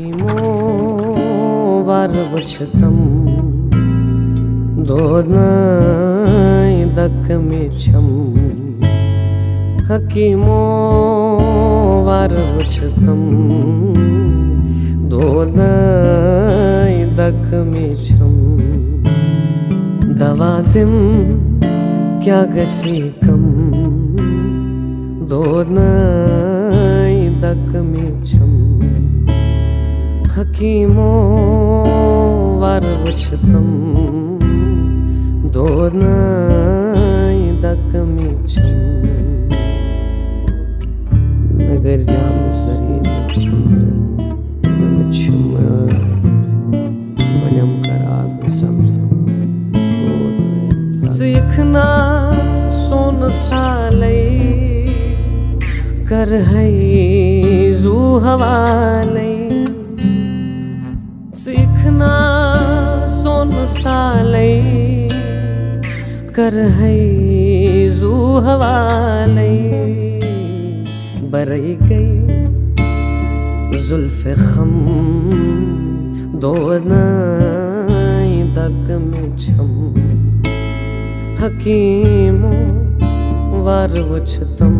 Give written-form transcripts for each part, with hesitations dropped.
Hakimo varvachatam Dodnai dakmicham Hakimo varvachatam Dodnai dakmicham Davadim kya gasikam Dodnai dakmicham Hakimo varvachatam Dodnai dakmicham Magar jam zareen Machum Banyam karab samjam Sikhna son salai Kar hai zu hawalai Sikhna son salai Kar hai zu hawalai Barai gayi zulf kham Dodnai dakmicham Hakimo varvachatam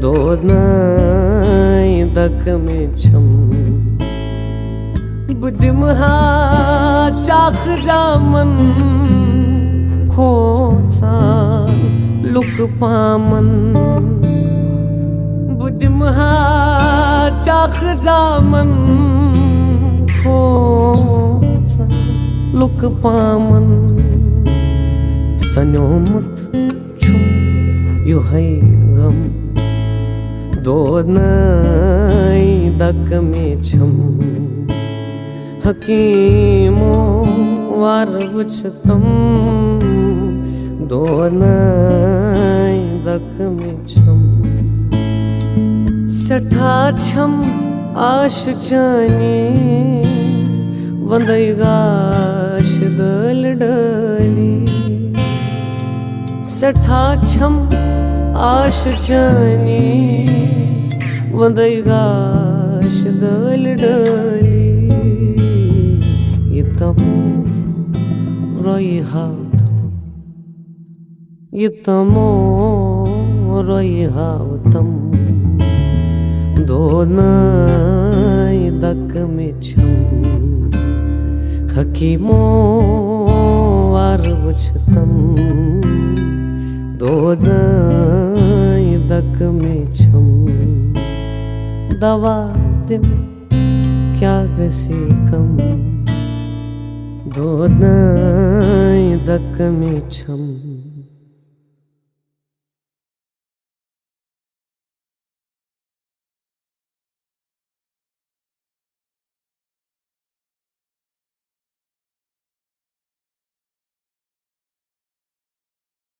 Dodnai dakmicham Budimha chakh jaman Khosa luk paman Budimha chakh jaman Khosa luk paman Sanyomut chum yuhai gam Dodnai dakmicham Hakimo varvachatam Dodnai dakmicham Sathacham ashchani Vandaigash daldali Sathacham ashchani Vandaigash daldali Yitamo roihavatam Dodnai dakmicham Hakimo varvachatam Dodnai dakmicham Davadim kya gasikam Dodnai dakmicham